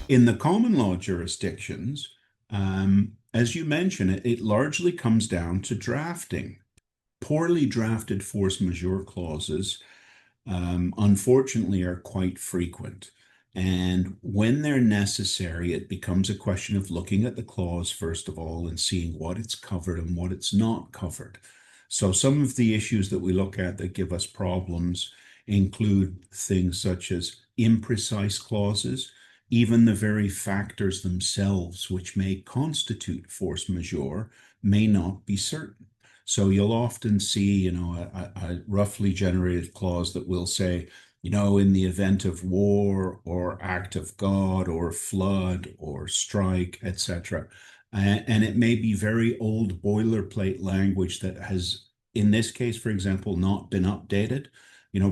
In the common law jurisdictions, as you mentioned, it largely comes down to drafting. Poorly drafted force majeure clauses, unfortunately, are quite frequent. And when they're necessary, it becomes a question of looking at the clause, first of all, and seeing what it's covered and what it's not covered. So some of the issues that we look at that give us problems include things such as imprecise clauses, even the very factors themselves, which may constitute force majeure, may not be certain. So you'll often see, a roughly generated clause that will say, in the event of war or act of God or flood or strike, etc. And it may be very old boilerplate language that has, in this case, for example, not been updated.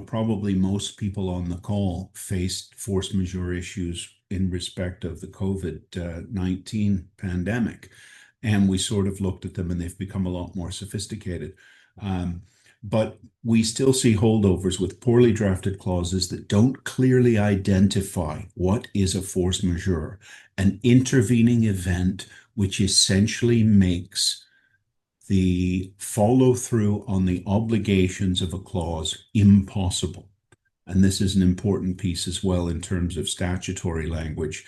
Probably most people on the call faced force majeure issues in respect of the COVID-19 pandemic. And we sort of looked at them and they've become a lot more sophisticated. But we still see holdovers with poorly drafted clauses that don't clearly identify what is a force majeure, an intervening event which essentially makes the follow through on the obligations of a clause impossible. And this is an important piece as well in terms of statutory language.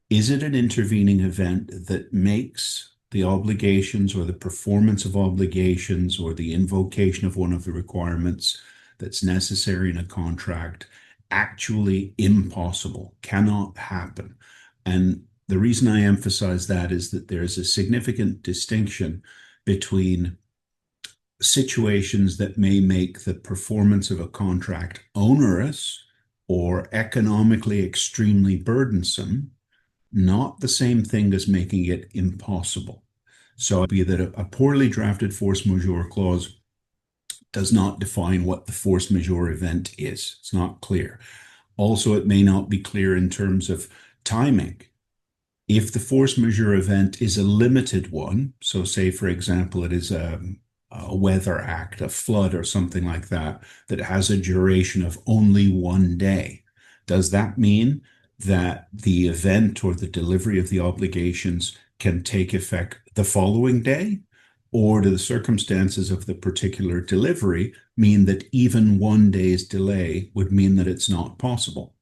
Is it an intervening event that makes the obligations or the performance of obligations or the invocation of one of the requirements that's necessary in a contract actually impossible, cannot happen? And the reason I emphasize that is that there's a significant distinction between situations that may make the performance of a contract onerous or economically extremely burdensome, not the same thing as making it impossible. So it'd be that a poorly drafted force majeure clause does not define what the force majeure event is. It's not clear. Also, it may not be clear in terms of timing. If the force majeure event is a limited one, so say, for example, it is a weather act, a flood or something like that, that has a duration of only 1 day, does that mean that the event or the delivery of the obligations can take effect the following day? Or do the circumstances of the particular delivery mean that even 1 day's delay would mean that it's not possible?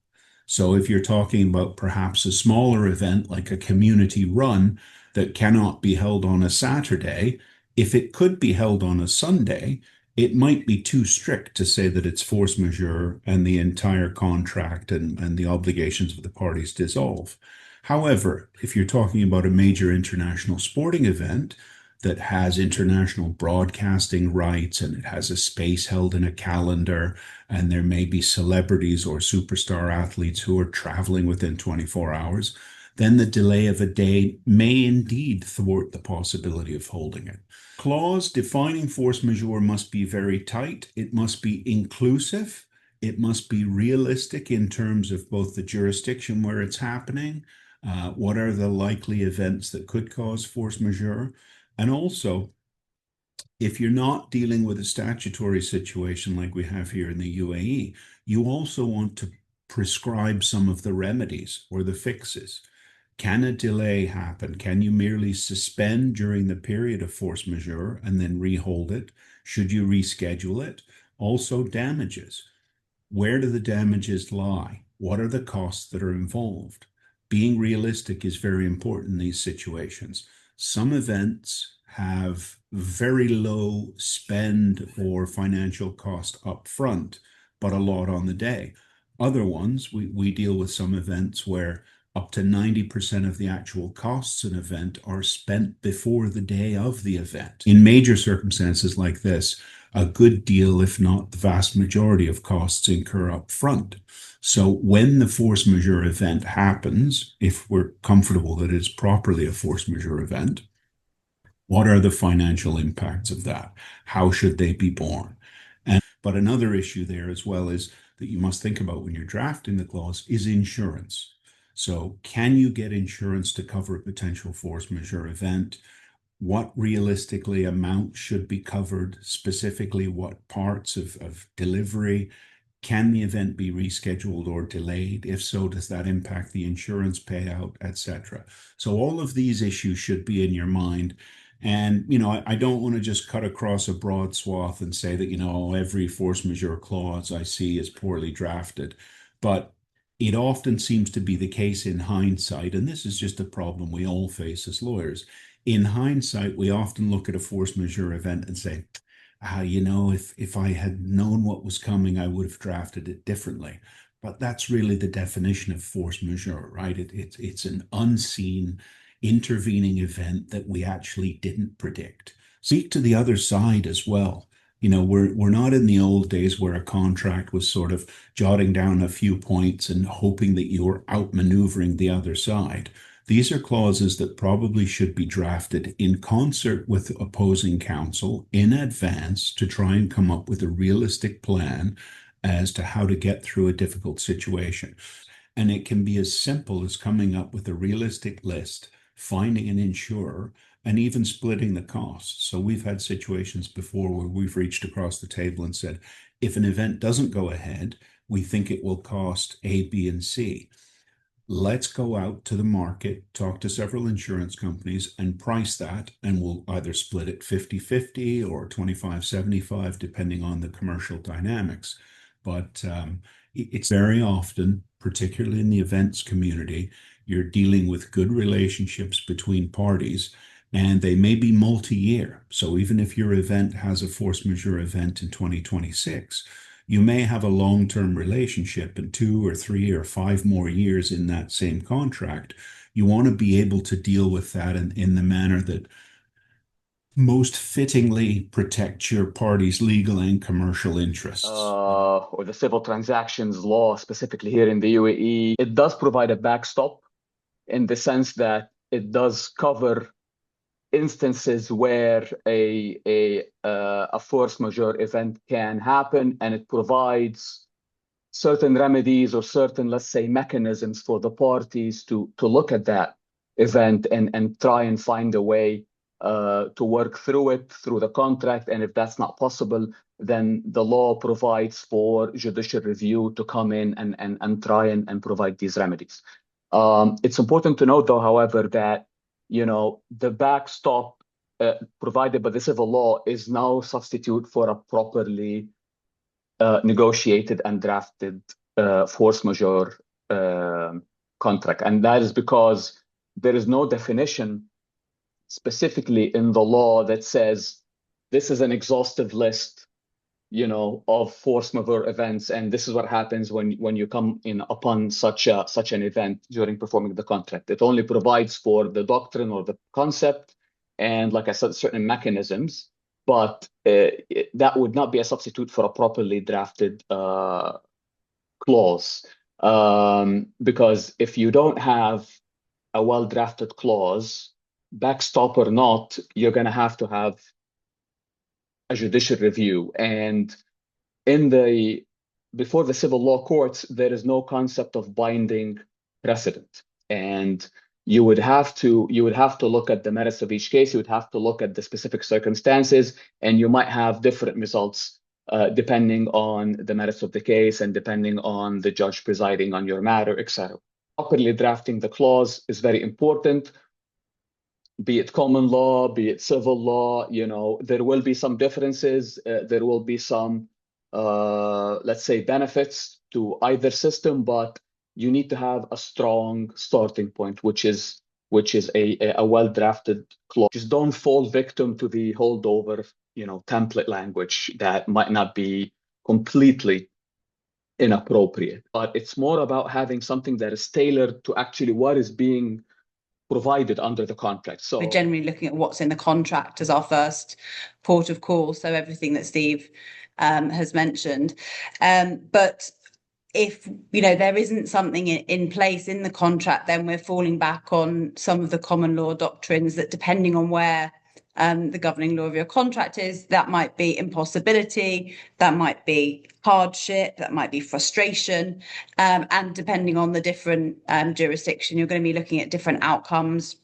So if you're talking about perhaps a smaller event like a community run that cannot be held on a Saturday, if it could be held on a Sunday, it might be too strict to say that it's force majeure and the entire contract and the obligations of the parties dissolve. However, if you're talking about a major international sporting event that has international broadcasting rights and it has a space held in a calendar, and there may be celebrities or superstar athletes who are traveling within 24 hours, then the delay of a day may indeed thwart the possibility of holding it. Clause defining force majeure must be very tight. It must be inclusive. It must be realistic in terms of both the jurisdiction where it's happening, what are the likely events that could cause force majeure, and also, if you're not dealing with a statutory situation like we have here in the UAE, you also want to prescribe some of the remedies or the fixes. Can a delay happen? Can you merely suspend during the period of force majeure and then rehold it? Should you reschedule it? Also, damages. Where do the damages lie? What are the costs that are involved? Being realistic is very important in these situations. Some events have very low spend or financial cost up front, but a lot on the day. Other ones, we deal with some events where up to 90% of the actual costs of an event are spent before the day of the event. In major circumstances like this, a good deal, if not the vast majority of costs, incur up front. So when the force majeure event happens, if we're comfortable that it's properly a force majeure event, what are the financial impacts of that? How should they be borne? But another issue there as well is that you must think about when you're drafting the clause is insurance. So can you get insurance to cover a potential force majeure event? What realistically amount should be covered, specifically what parts of delivery, Can the event be rescheduled or delayed? If so, does that impact the insurance payout, etc.? So all of these issues should be in your mind. And, I don't want to just cut across a broad swath and say that, every force majeure clause I see is poorly drafted. But it often seems to be the case in hindsight, and this is just a problem we all face as lawyers. In hindsight, we often look at a force majeure event and say, if I had known what was coming, I would have drafted it differently. But that's really the definition of force majeure, right? It's an unseen intervening event that we actually didn't predict. Speak to the other side as well. We're not in the old days where a contract was sort of jotting down a few points and hoping that you were outmaneuvering the other side. These are clauses that probably should be drafted in concert with opposing counsel in advance to try and come up with a realistic plan as to how to get through a difficult situation. And it can be as simple as coming up with a realistic list, finding an insurer, and even splitting the costs. So we've had situations before where we've reached across the table and said, if an event doesn't go ahead, we think it will cost A, B, and C. Let's go out to the market, talk to several insurance companies and price that, and we'll either split it 50-50 or 25-75, depending on the commercial dynamics. But it's very often, particularly in the events community, you're dealing with good relationships between parties, and they may be multi-year. So even if your event has a force majeure event in 2026, you may have a long-term relationship and 2 or 3 or 5 more years in that same contract. You want to be able to deal with that in the manner that most fittingly protects your party's legal and commercial interests. Or the civil transactions law, specifically here in the UAE, it does provide a backstop in the sense that it does cover instances where a force majeure event can happen, and it provides certain remedies or certain, let's say, mechanisms for the parties to look at that event and try and find a way to work through it through the contract. And if that's not possible, then the law provides for judicial review to come in and try and provide these remedies. It's important to note, though, however, that the backstop provided by the civil law is now substitute for a properly negotiated and drafted force majeure contract. And that is because there is no definition specifically in the law that says this is an exhaustive list, of force majeure events, and this is what happens when you come in upon such an event during performing the contract. It only provides for the doctrine or the concept, and like I said, certain mechanisms, but that would not be a substitute for a properly drafted clause. Because if you don't have a well-drafted clause, backstop or not, you're going to have a judicial review. And before the civil law courts, there is no concept of binding precedent. And you would have to look at the merits of each case. You would have to look at the specific circumstances, and you might have different results depending on the merits of the case and depending on the judge presiding on your matter, etc. Properly drafting the clause is very important. Be it common law, be it civil law, there will be some differences. There will be some, let's say, benefits to either system, but you need to have a strong starting point, which is a well-drafted clause. Just don't fall victim to the holdover, template language that might not be completely inappropriate. But it's more about having something that is tailored to actually what is being provided under the contract. So we're generally looking at what's in the contract as our first port of call. So everything that Steve has mentioned. But if there isn't something in place in the contract, then we're falling back on some of the common law doctrines that, depending on where the governing law of your contract is, that might be impossibility, that might be hardship, that might be frustration, and depending on the different jurisdiction, you're going to be looking at different outcomes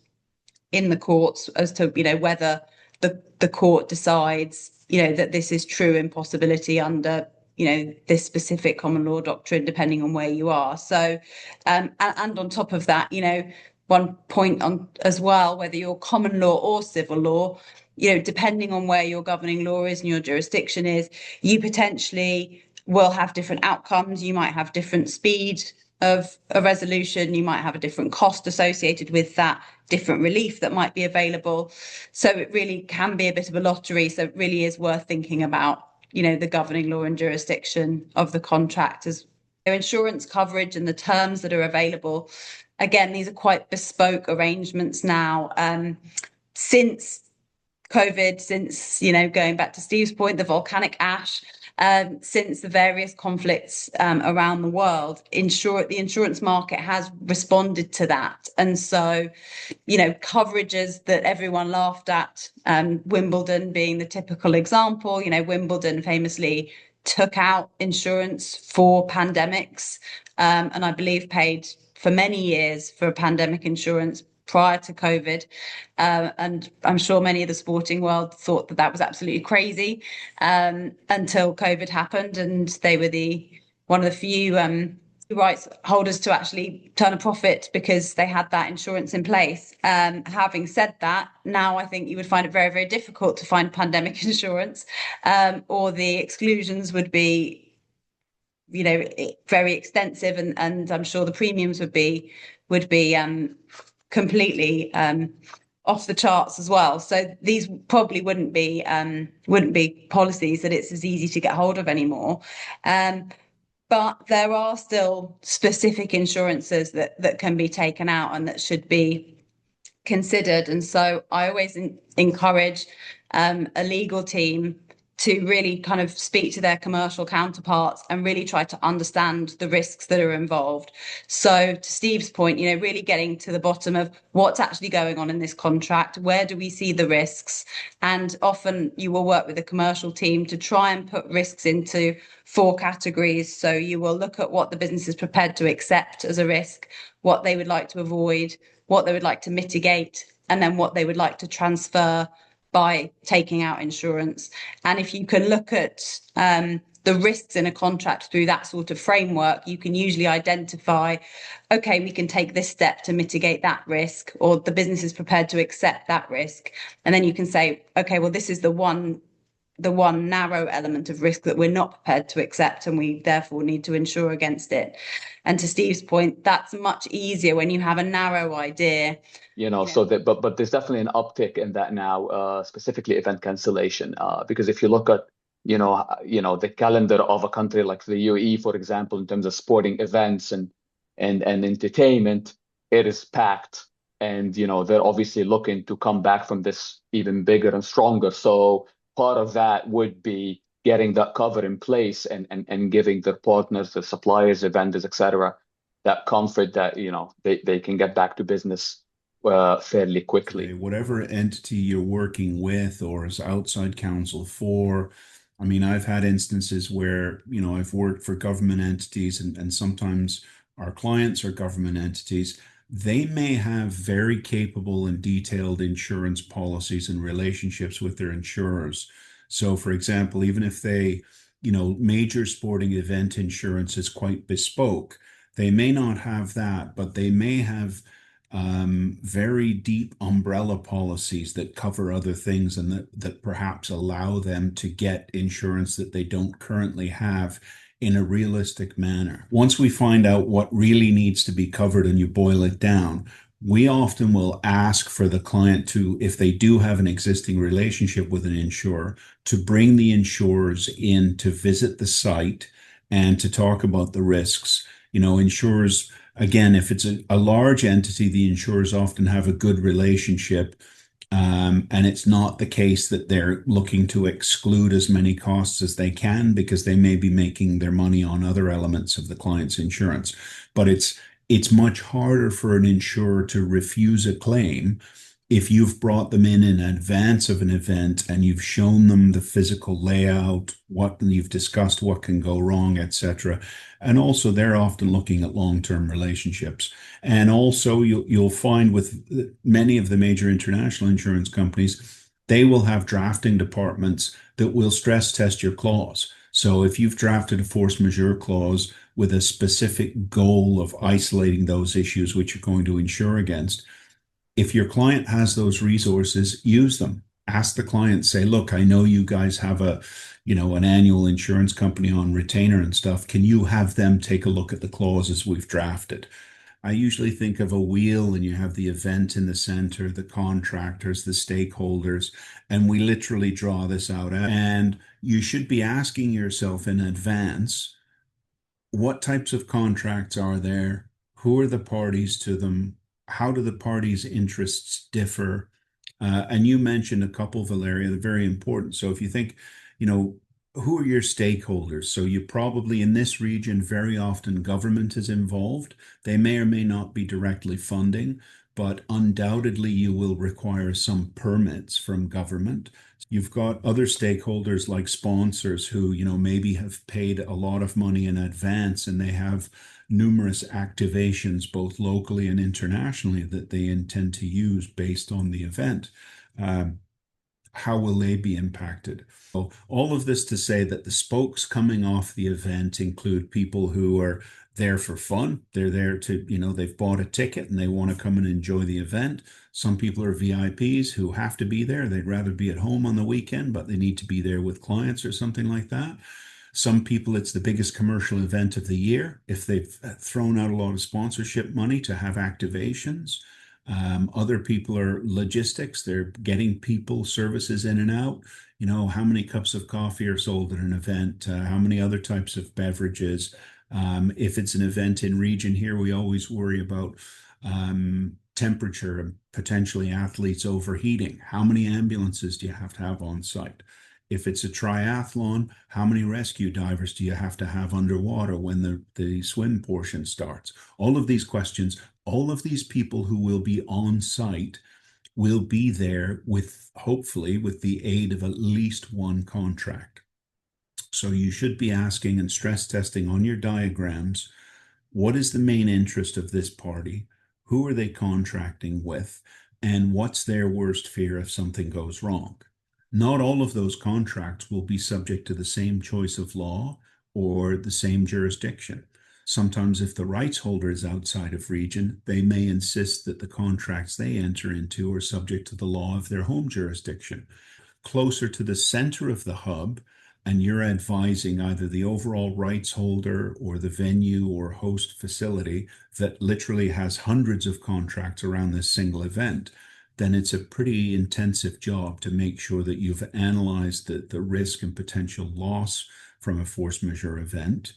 in the courts as to whether the court decides that this is true impossibility under this specific common law doctrine, depending on where you are. So, and on top of that, one point on as well, whether you're common law or civil law, depending on where your governing law is and your jurisdiction is, you potentially will have different outcomes. You might have different speed of a resolution. You might have a different cost associated with that, different relief that might be available. So it really can be a bit of a lottery. So it really is worth thinking about, the governing law and jurisdiction of the contract as insurance coverage and the terms that are available. Again, these are quite bespoke arrangements now. Since COVID, since, going back to Steve's point, the volcanic ash, since the various conflicts around the world, the insurance market has responded to that. And so, coverages that everyone laughed at, Wimbledon being the typical example, Wimbledon famously took out insurance for pandemics, and I believe paid for many years for pandemic insurance prior to COVID. And I'm sure many of the sporting world thought that was absolutely crazy until COVID happened, and they were one of the few rights holders to actually turn a profit because they had that insurance in place. Having said that, now I think you would find it very, very difficult to find pandemic insurance, or the exclusions would be very extensive, and I'm sure the premiums would be completely off the charts as well. So these probably wouldn't be policies that it's as easy to get hold of anymore. But there are still specific insurances that can be taken out and that should be considered. And so I always encourage a legal team to really kind of speak to their commercial counterparts and really try to understand the risks that are involved. So to Steve's point, really getting to the bottom of what's actually going on in this contract, where do we see the risks? And often you will work with a commercial team to try and put risks into 4 categories. So you will look at what the business is prepared to accept as a risk, what they would like to avoid, what they would like to mitigate, and then what they would like to transfer by taking out insurance. And if you can look at the risks in a contract through that sort of framework, you can usually identify, okay, we can take this step to mitigate that risk, or the business is prepared to accept that risk. And then you can say, okay, well, this is the one narrow element of risk that we're not prepared to accept, and we therefore need to insure against it. And to Steve's point, that's much easier when you have a narrow idea. So that, but there's definitely an uptick in that now, specifically event cancellation, because if you look at, the calendar of a country like the UAE, for example, in terms of sporting events and entertainment, it is packed, and they're obviously looking to come back from this even bigger and stronger. So part of that would be getting that cover in place and giving their partners, their suppliers, their vendors, etc., that comfort that they can get back to business fairly quickly. Whatever entity you're working with or as outside counsel for. I mean, I've had instances where, I've worked for government entities, and sometimes our clients are government entities. They may have very capable and detailed insurance policies and relationships with their insurers. So, for example, even if they, major sporting event insurance is quite bespoke, they may not have that, but they may have very deep umbrella policies that cover other things, and that perhaps allow them to get insurance that they don't currently have in a realistic manner. Once we find out what really needs to be covered and you boil it down, we often will ask for the client to, if they do have an existing relationship with an insurer, to bring the insurers in to visit the site and to talk about the risks. Insurers, again, if it's a large entity, the insurers often have a good relationship, and it's not the case that they're looking to exclude as many costs as they can, because they may be making their money on other elements of the client's insurance. But it's much harder for an insurer to refuse a claim if you've brought them in advance of an event and you've shown them the physical layout, you've discussed what can go wrong, etc. And also, they're often looking at long-term relationships. And also, you'll find with many of the major international insurance companies, they will have drafting departments that will stress test your clause. So if you've drafted a force majeure clause with a specific goal of isolating those issues which you're going to insure against, if your client has those resources, use them. Ask the client, say, look, I know you guys have an annual insurance company on retainer and stuff. Can you have them take a look at the clauses we've drafted? I usually think of a wheel and you have the event in the center, the contractors, the stakeholders, and we literally draw this out. And you should be asking yourself in advance, what types of contracts are there? Who are the parties to them? How do the parties' interests differ? And you mentioned a couple, Valeria, that are very important. So if you think, who are your stakeholders? So you probably, in this region, very often government is involved. They may or may not be directly funding, but undoubtedly you will require some permits from government. You've got other stakeholders like sponsors who, maybe have paid a lot of money in advance and they have numerous activations, both locally and internationally, that they intend to use based on the event. How will they be impacted? So all of this to say that the spokes coming off the event include people who are there for fun. They're there to, they've bought a ticket and they want to come and enjoy the event. Some people are VIPs who have to be there. They'd rather be at home on the weekend, but they need to be there with clients or something like that. Some people, it's the biggest commercial event of the year. If they've thrown out a lot of sponsorship money to have activations. Other people are logistics. They're getting people, services in and out. How many cups of coffee are sold at an event? How many other types of beverages? If it's an event in region here, we always worry about temperature and potentially athletes overheating. How many ambulances do you have to have on site? If it's a triathlon, how many rescue divers do you have to have underwater when the swim portion starts? All of these questions, all of these people who will be on site will be there hopefully with the aid of at least one contract. So you should be asking and stress testing on your diagrams, what is the main interest of this party? Who are they contracting with? And what's their worst fear if something goes wrong? Not all of those contracts will be subject to the same choice of law or the same jurisdiction. Sometimes if the rights holder is outside of region, they may insist that the contracts they enter into are subject to the law of their home jurisdiction. Closer to the center of the hub, and you're advising either the overall rights holder or the venue or host facility that literally has hundreds of contracts around this single event, then it's a pretty intensive job to make sure that you've analyzed the risk and potential loss from a force majeure event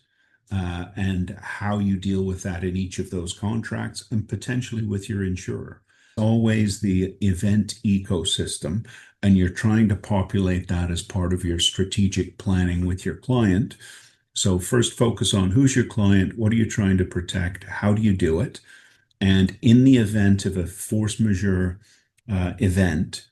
and how you deal with that in each of those contracts and potentially with your insurer. Always the event ecosystem, and you're trying to populate that as part of your strategic planning with your client. So first focus on who's your client, what are you trying to protect, how do you do it? And in the event of a force majeure event,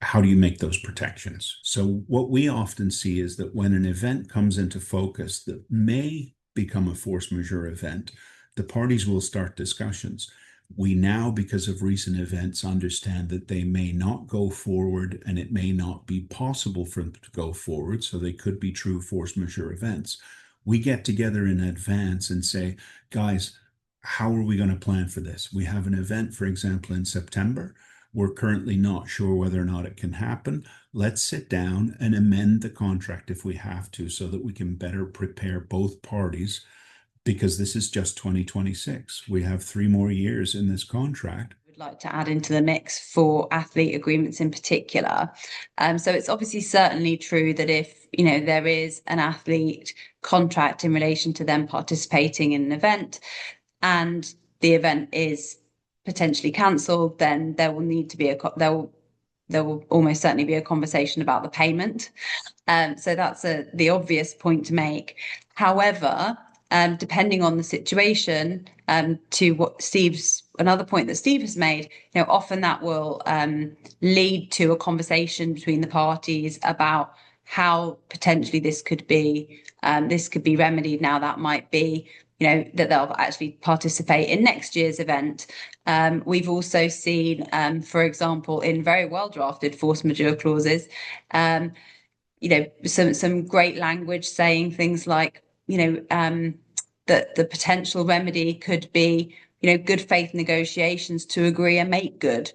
how do you make those protections? So what we often see is that when an event comes into focus that may become a force majeure event, the parties will start discussions. We now, because of recent events, understand that they may not go forward and it may not be possible for them to go forward. So they could be true force majeure events. We get together in advance and say, guys, how are we going to plan for this? We have an event, for example, in September. We're currently not sure whether or not it can happen. Let's sit down and amend the contract if we have to so that we can better prepare both parties, because this is just 2026. We have 3 more years in this contract. Would like to add into the mix for athlete agreements in particular. So it's obviously certainly true that if there is an athlete contract in relation to them participating in an event and the event is potentially cancelled, then there will need to be there will almost certainly be a conversation about the payment. So that's the obvious point to make. However, depending on the situation, to what another point that Steve has made, often that will lead to a conversation between the parties about how potentially this could be remedied. Now that might be that they'll actually participate in next year's event. We've also seen, for example, in very well drafted force majeure clauses, some great language saying things like, that the potential remedy could be, good faith negotiations to agree and make good.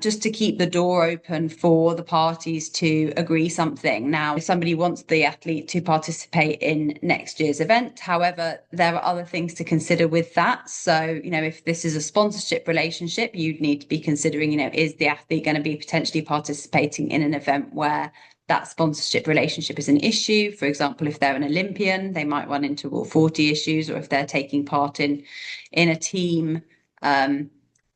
Just to keep the door open for the parties to agree something. Now, if somebody wants the athlete to participate in next year's event, however, there are other things to consider with that. So, if this is a sponsorship relationship, you'd need to be considering, is the athlete going to be potentially participating in an event where that sponsorship relationship is an issue? For example, if they're an Olympian, they might run into Rule 40 issues, or if they're taking part in a team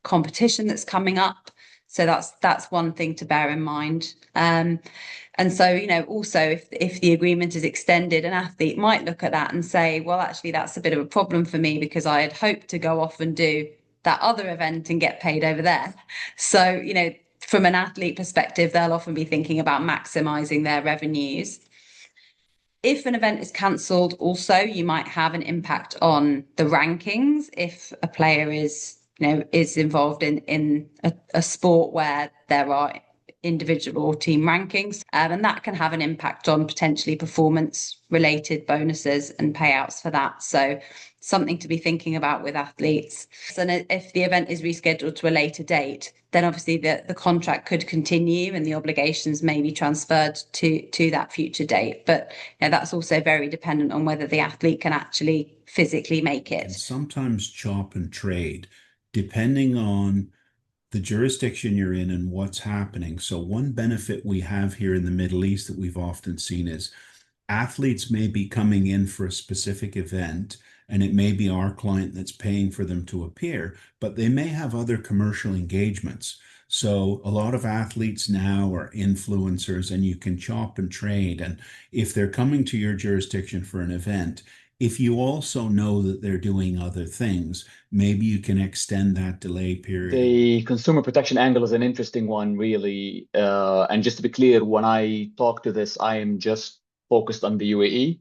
competition that's coming up. So that's one thing to bear in mind. And so, also if the agreement is extended, an athlete might look at that and say, well, actually, that's a bit of a problem for me because I had hoped to go off and do that other event and get paid over there. So, from an athlete perspective, they'll often be thinking about maximizing their revenues. If an event is cancelled, also, you might have an impact on the rankings if a player is involved in a sport where there are individual or team rankings, and that can have an impact on potentially performance-related bonuses and payouts for that. So something to be thinking about with athletes. And if the event is rescheduled to a later date, then obviously the contract could continue and the obligations may be transferred to that future date. But that's also very dependent on whether the athlete can actually physically make it. And sometimes chop and trade, depending on the jurisdiction you're in and what's happening. So one benefit we have here in the Middle East that we've often seen is athletes may be coming in for a specific event, and it may be our client that's paying for them to appear, but they may have other commercial engagements. So a lot of athletes now are influencers, and you can chop and trade. And if they're coming to your jurisdiction for an event, if you also know that they're doing other things, maybe you can extend that delay period. The consumer protection angle is an interesting one, really. And just to be clear, when I talk to this, I am just focused on the UAE,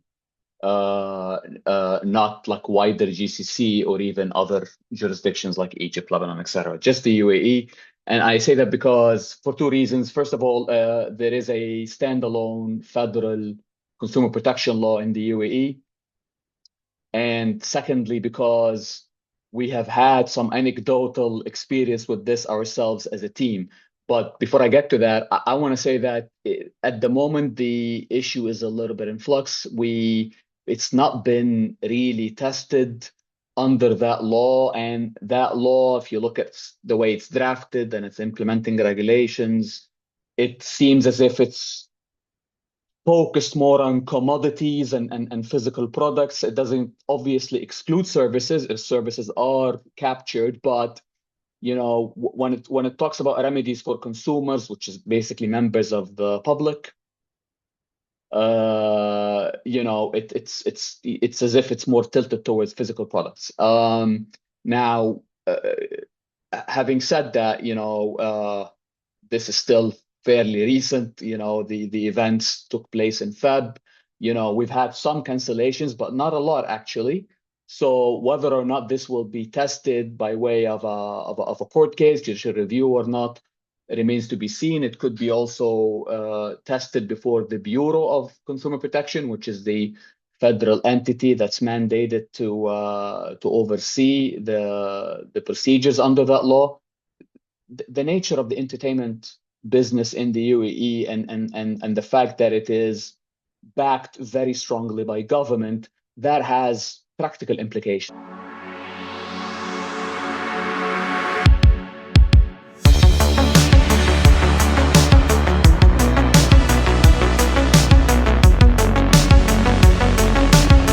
not like wider GCC or even other jurisdictions like Egypt, Lebanon, etc. Just the UAE. And I say that because for two reasons. First of all, there is a standalone federal consumer protection law in the UAE. And secondly, because we have had some anecdotal experience with this ourselves as a team. But before I get to that, I want to say that at the moment, the issue is a little bit in flux. It's not been really tested under that law. And that law, if you look at the way it's drafted and it's implementing regulations, it seems as if it's focused more on commodities and physical products. It doesn't obviously exclude services if services are captured, but when it talks about remedies for consumers, which is basically members of the public, it's as if it's more tilted towards physical products. Now, having said that, this is still fairly recent. The events took place in Feb. We've had some cancellations, but not a lot actually. So whether or not this will be tested by way of a court case, judicial review or not, it remains to be seen. It could be also tested before the Bureau of Consumer Protection, which is the federal entity that's mandated to oversee the procedures under that law. The nature of the entertainment business in the UAE and the fact that it is backed very strongly by government, that has practical implications.